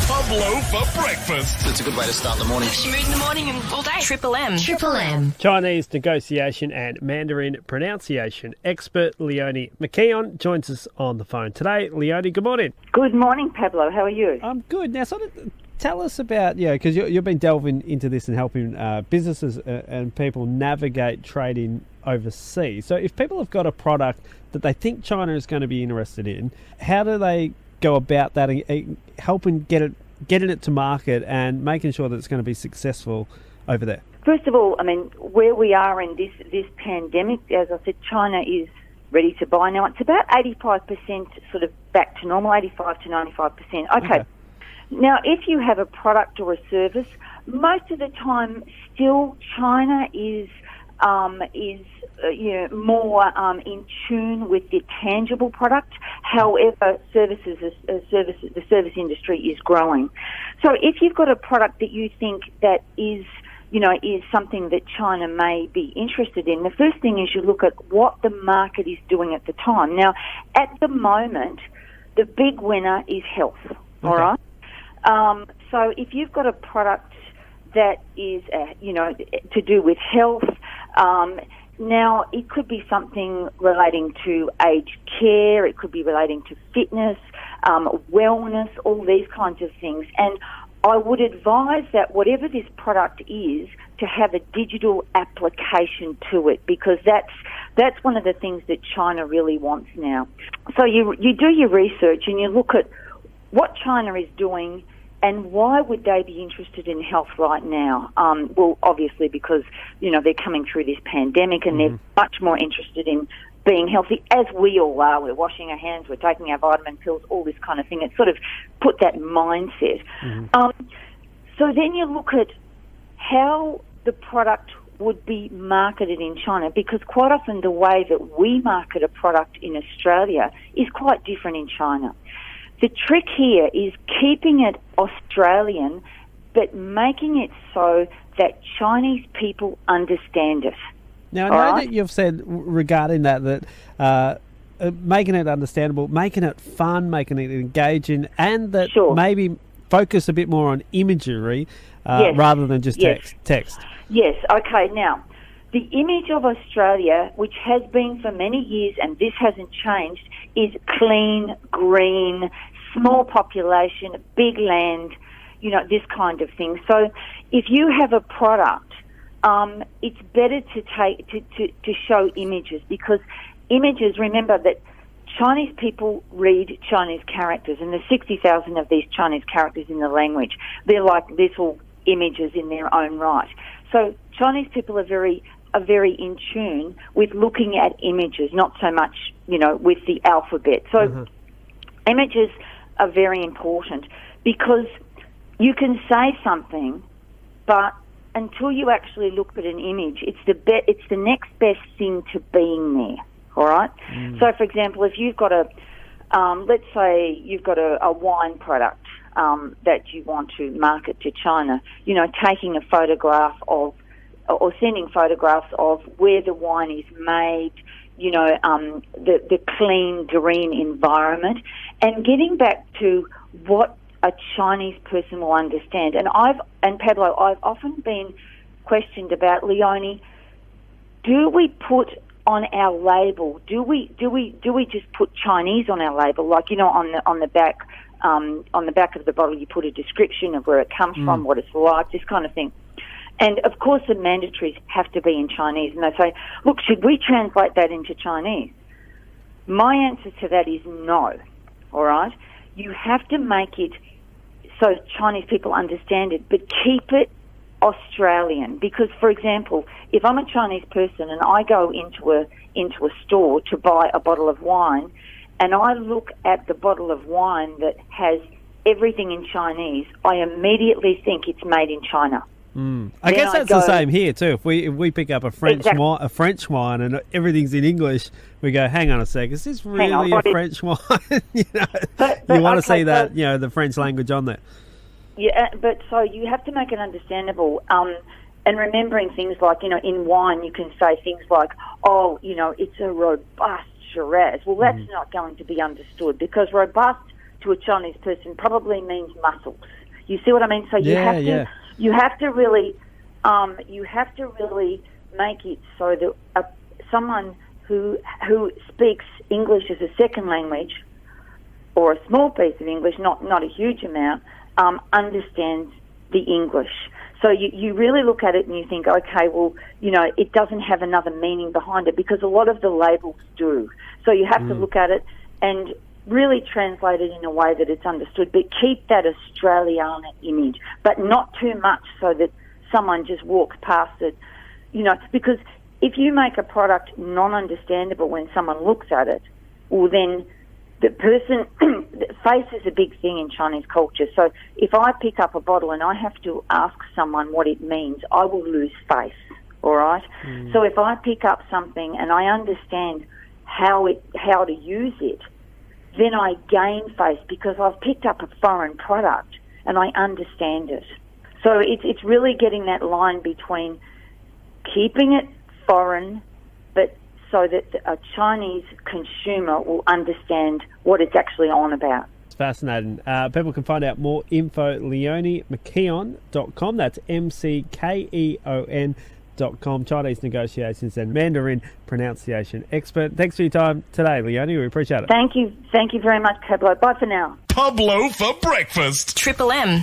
Pablo for breakfast. It's a good way to start the morning. She mood in the morning and all day. Triple M. Chinese negotiation and Mandarin pronunciation expert Leonie McKeon joins us on the phone today. Leonie, good morning. Good morning, Pablo. How are you? I'm good. Now, sort of tell us about, because you've been delving into this and helping businesses and people navigate trading overseas. So if people have got a product that they think China is going to be interested in, how do they go about that and helping getting it to market and making sure that it's going to be successful over there? First of all, I mean, where we are in this pandemic, as I said, China is ready to buy now. It's about 85% sort of back to normal, 85 to 95%. Okay. Now, if you have a product or a service, most of the time still China is more in tune with the tangible product. However, the service industry is growing. So if you've got a product that you think that is something that China may be interested in, the first thing is you look at what the market is doing at the time. Now, at the moment, the big winner is health, all right? So if you've got a product that is, to do with health, now, it could be something relating to aged care, it could be relating to fitness, wellness, all these kinds of things. And I would advise that whatever this product is, to have a digital application to it, because that's one of the things that China really wants now. So you do your research and you look at what China is doing and why would they be interested in health right now? Well, obviously because, they're coming through this pandemic and they're much more interested in being healthy, as we all are. We're washing our hands, we're taking our vitamin pills, all this kind of thing. It's sort of put that mindset. So then you look at how the product would be marketed in China, because quite often the way that we market a product in Australia is quite different in China. The trick here is keeping it Australian, but making it so that Chinese people understand it. Now, I know that you've said regarding that making it understandable, making it fun, making it engaging, and that maybe focus a bit more on imagery rather than just text. Yes, okay. Now, the image of Australia, which has been for many years, and this hasn't changed, is clean, green, small population, big land, this kind of thing. So if you have a product, it's better to show images, because images, remember that Chinese people read Chinese characters, and there's 60,000 of these Chinese characters in the language. They're like little images in their own right. So Chinese people are very in tune with looking at images, not so much, with the alphabet. So images are very important, because you can say something, but until you actually look at an image, it's the next best thing to being there. All right. So, for example, if you've got let's say you've got a wine product that you want to market to China, taking a photograph of, or sending photographs of where the wine is made, the clean, green environment, and getting back to what a Chinese person will understand. And Pablo, I've often been questioned about, Leonie, do we put on our label, do we just put Chinese on our label, like on the back of the bottle you put a description of where it comes from, what it's like, this kind of thing. And of course the mandatories have to be in Chinese, and they say, look, should we translate that into Chinese? My answer to that is no. All right, you have to make it so Chinese people understand it, but keep it Australian. Because, for example, if I'm a Chinese person and I go into a store to buy a bottle of wine, and I look at the bottle of wine that has everything in Chinese, I immediately think it's made in China. I guess that's the same here too. If we pick up a French wine and everything's in English, we go, hang on a sec, is this really a French wine? You want to see that, the French language on there. Yeah, but so you have to make it understandable. And remembering things like, in wine you can say things like, it's a robust as. Well, that's not going to be understood, because robust to a Chinese person probably means muscles. You see what I mean? So you have to really make it so that someone who speaks English as a second language, or a small piece of English, not a huge amount, understands the English. So you really look at it and you think, okay, well, it doesn't have another meaning behind it, because a lot of the labels do. So you have to look at it and really translate it in a way that it's understood, but keep that Australiana image, but not too much so that someone just walks past it, because if you make a product non-understandable when someone looks at it, well, then the person, face is a big thing in Chinese culture. So if I pick up a bottle and I have to ask someone what it means, I will lose face, all right? So if I pick up something and I understand how to use it, then I gain face, because I've picked up a foreign product and I understand it. So it's really getting that line between keeping it foreign, but so that a Chinese consumer will understand what it's actually on about. It's fascinating. People can find out more info at LeonieMcKeon.com. That's McKeon.com. Chinese negotiations and Mandarin pronunciation expert. Thanks for your time today, Leonie. We appreciate it. Thank you. Thank you very much, Pablo. Bye for now. Pablo for breakfast. Triple M.